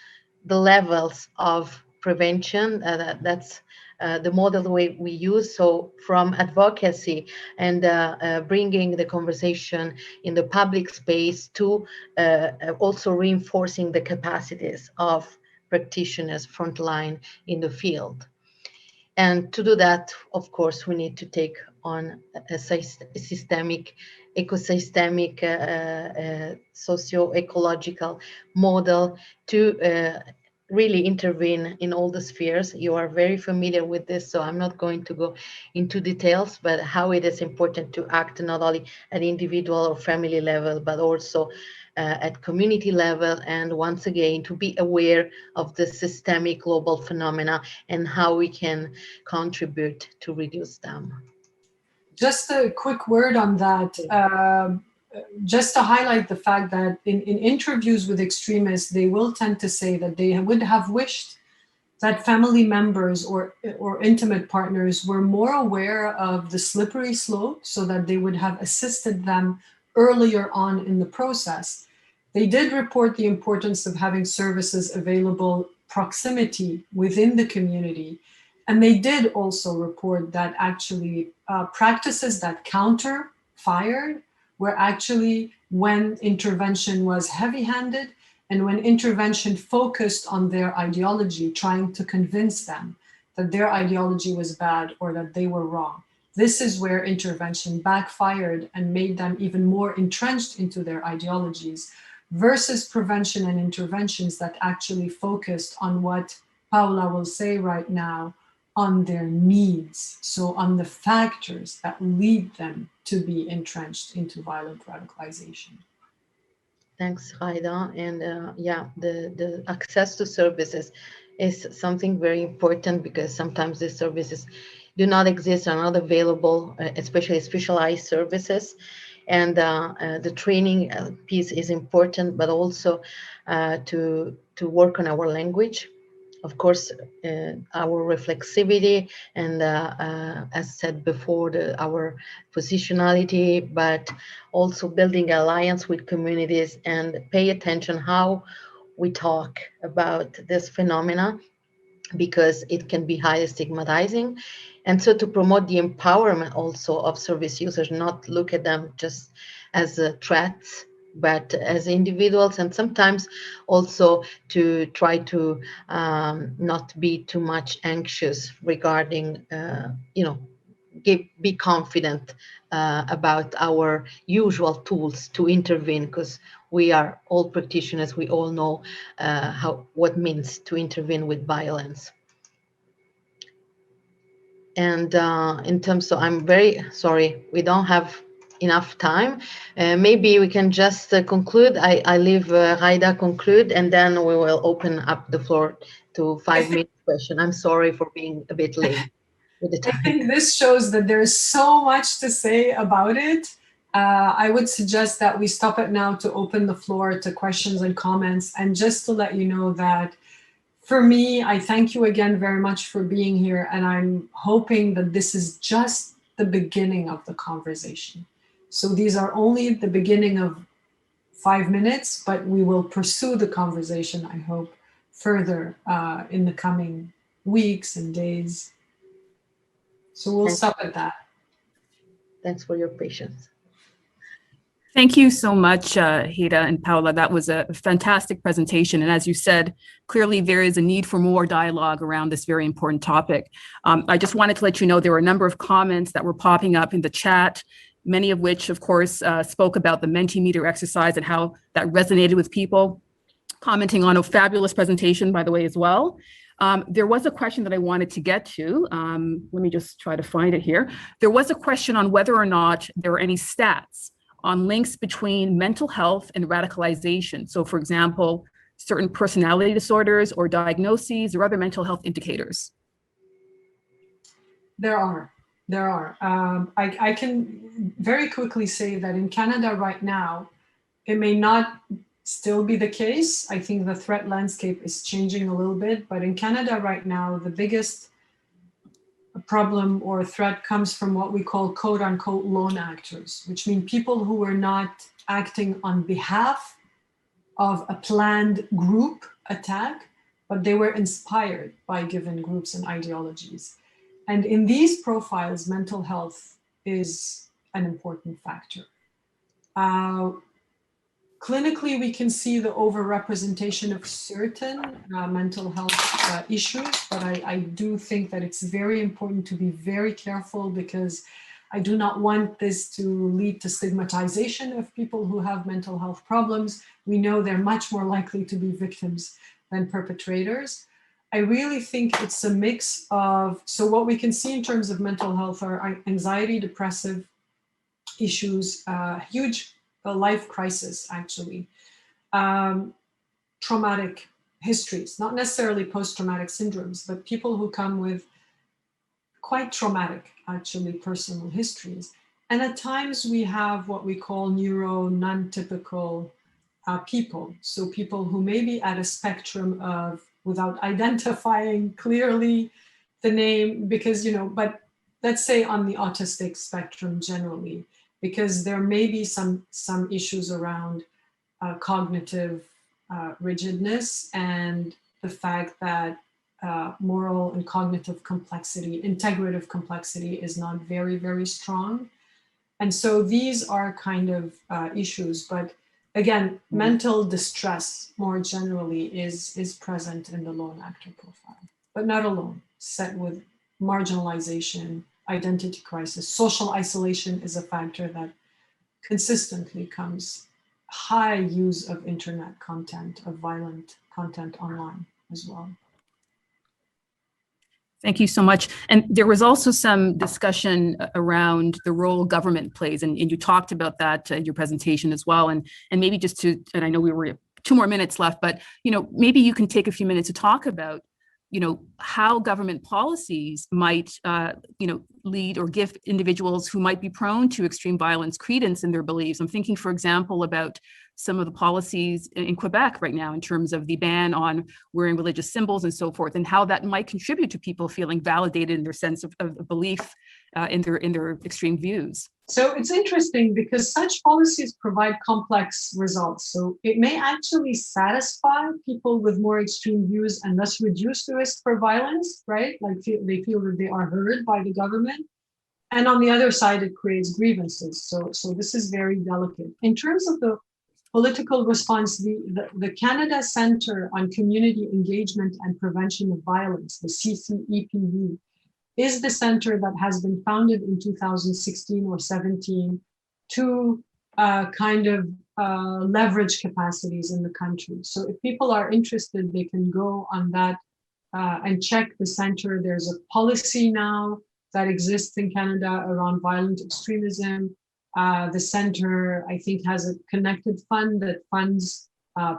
S2: the levels of prevention. That's the model we use. So from advocacy and bringing the conversation in the public space to also reinforcing the capacities of practitioners frontline in the field. And to do that, of course, we need to take on a systemic, ecosystemic, socio-ecological model to really intervene in all the spheres. You are very familiar with this, so I'm not going to go into details, but how it is important to act not only at individual or family level, but also at community level, and once again to be aware of the systemic global phenomena and how we can contribute to reduce them.
S3: Just a quick word on that. Just to highlight the fact that in interviews with extremists, they will tend to say that they would have wished that family members or intimate partners were more aware of the slippery slope, so that they would have assisted them earlier on in the process. They did report the importance of having services available proximity within the community. And they did also report that actually practices that counter-fired were actually when intervention was heavy-handed and when intervention focused on their ideology, trying to convince them that their ideology was bad or that they were wrong. This is where intervention backfired and made them even more entrenched into their ideologies, versus prevention and interventions that actually focused on what Paola will say right now, on their needs, so on the factors that lead them to be entrenched into violent radicalization.
S2: Thanks, Ghayda. And yeah, the access to services is something very important, because sometimes these services do not exist, are not available, especially specialized services. And the training piece is important, but also to work on our language. Of course, our reflexivity and, as said before, our positionality, but also building alliance with communities and pay attention how we talk about this phenomena, because it can be highly stigmatizing. And so to promote the empowerment also of service users, not look at them just as threats, but as individuals, and sometimes also to try to not be too much anxious regarding, be confident about our usual tools to intervene, because we are all practitioners. We all know what means to intervene with violence. And in terms, so I'm very sorry, we don't have enough time. Maybe we can just conclude. I leave Ghayda conclude, and then we will open up the floor to 5-minute question. I'm sorry for being a bit late with the
S3: I
S2: time.
S3: think this shows that there's so much to say about it. I would suggest that we stop it now to open the floor to questions and comments. And just to let you know that for me, I thank you again very much for being here. And I'm hoping that this is just the beginning of the conversation. So these are only the beginning of 5 minutes, but we will pursue the conversation, I hope, further in the coming weeks and days. So we'll stop at that.
S2: Thanks for your patience.
S1: Thank you so much, Ghayda and Paola. That was a fantastic presentation. And as you said, clearly there is a need for more dialogue around this very important topic. I just wanted to let you know there were a number of comments that were popping up in the chat, many of which, of course, spoke about the Multimeter exercise and how that resonated with people, commenting on a fabulous presentation, by the way, as well. There was a question that I wanted to get to. Let me just try to find it here. There was a question on whether or not there were any stats on links between mental health and radicalization. So for example, certain personality disorders or diagnoses or other mental health indicators.
S3: There are. I can very quickly say that in Canada right now, it may not still be the case. I think the threat landscape is changing a little bit, but in Canada right now, the biggest problem or threat comes from what we call quote unquote lone actors, which mean people who were not acting on behalf of a planned group attack, but they were inspired by given groups and ideologies. And in these profiles, mental health is an important factor. Clinically, we can see the overrepresentation of certain mental health issues, but I do think that it's very important to be very careful, because I do not want this to lead to stigmatization of people who have mental health problems. We know they're much more likely to be victims than perpetrators. I really think it's a mix of, so what we can see in terms of mental health are anxiety, depressive issues, huge life crisis, actually, traumatic histories, not necessarily post-traumatic syndromes, but people who come with quite traumatic, actually, personal histories. And at times we have what we call non-typical people. So people who may be at a spectrum of, without identifying clearly the name, because, but let's say on the autistic spectrum generally, because there may be some issues around cognitive rigidness and the fact that moral and cognitive complexity, integrative complexity is not very, very strong. And so these are kind of issues, but again, mental distress more generally is present in the lone actor profile, but not alone, set with marginalization, identity crisis. Social isolation is a factor that consistently comes, high use of internet content, of violent content online as well.
S1: Thank you so much. And there was also some discussion around the role government plays, and you talked about that in your presentation as well. And maybe just to, and I know we were 2 more minutes left, but maybe you can take a few minutes to talk about how government policies might lead or give individuals who might be prone to extreme violence credence in their beliefs. I'm thinking, for example, about some of the policies in Quebec right now in terms of the ban on wearing religious symbols and so forth, and how that might contribute to people feeling validated in their sense of belief in their extreme views.
S3: So it's interesting because such policies provide complex results. So it may actually satisfy people with more extreme views and thus reduce the risk for violence, right? Like they feel that they are heard by the government. And on the other side, it creates grievances. So this is very delicate. In terms of the political response, the Canada Centre on Community Engagement and Prevention of Violence, the CCEPV, is the center that has been founded in 2016 or 17 to leverage capacities in the country. So if people are interested, they can go on that and check the center. There's a policy now that exists in Canada around violent extremism. The center, I think, has a connected fund that funds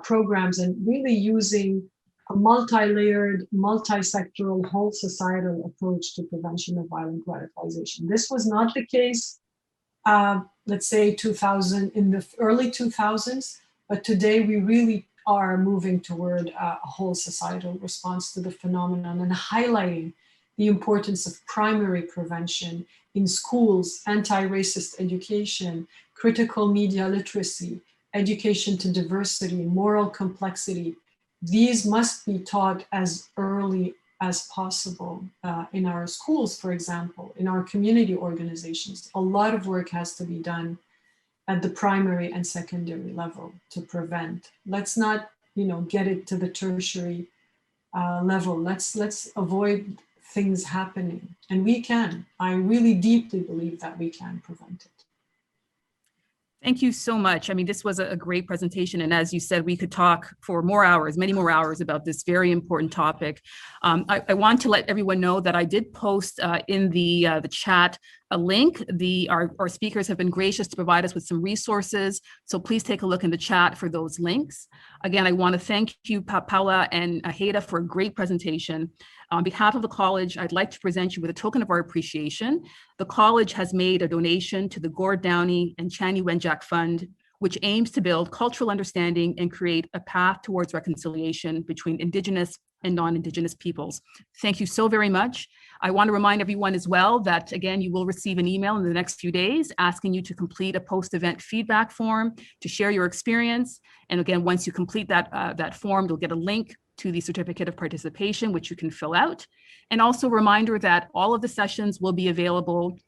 S3: programs and really using a multi-layered, multi-sectoral, whole societal approach to prevention of violent radicalization. This was not the case, let's say 2000, in the early 2000s, but today we really are moving toward a whole societal response to the phenomenon and highlighting the importance of primary prevention in schools, anti-racist education, critical media literacy, education to diversity, moral complexity. These must be taught as early as possible in our schools, for example, in our community organizations. A lot of work has to be done at the primary and secondary level to prevent. Let's not, get it to the tertiary level. Let's avoid things happening, and we can. I really deeply believe that we can prevent it.
S1: Thank you so much. I mean, this was a great presentation. And as you said, we could talk for more hours, many more hours about this very important topic. I want to let everyone know that I did post in the chat a link. Our speakers have been gracious to provide us with some resources. So please take a look in the chat for those links. Again, I want to thank you, Paola and Ghayda, for a great presentation. On behalf of the college, I'd like to present you with a token of our appreciation. The college has made a donation to the Gord Downey and Chani Wenjack Fund, which aims to build cultural understanding and create a path towards reconciliation between Indigenous and non-Indigenous peoples. Thank you so very much. I want to remind everyone as well that, again, you will receive an email in the next few days asking you to complete a post-event feedback form to share your experience. And again, once you complete that form, you'll get a link to the certificate of participation, which you can fill out. And also a reminder that all of the sessions will be available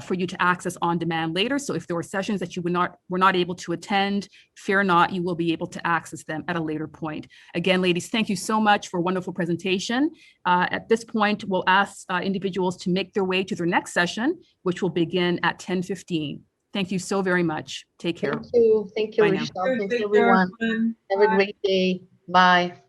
S1: for you to access on demand later. So if there were sessions that you were not able to attend, fear not, you will be able to access them at a later point. Again, ladies, thank you so much for a wonderful presentation. At this point, we'll ask individuals to make their way to their next session, which will begin at 10:15. Thank you so very much. Take care.
S2: Thank you,
S1: Bye
S2: Rochelle. Thanks everyone. Have a great day. Bye.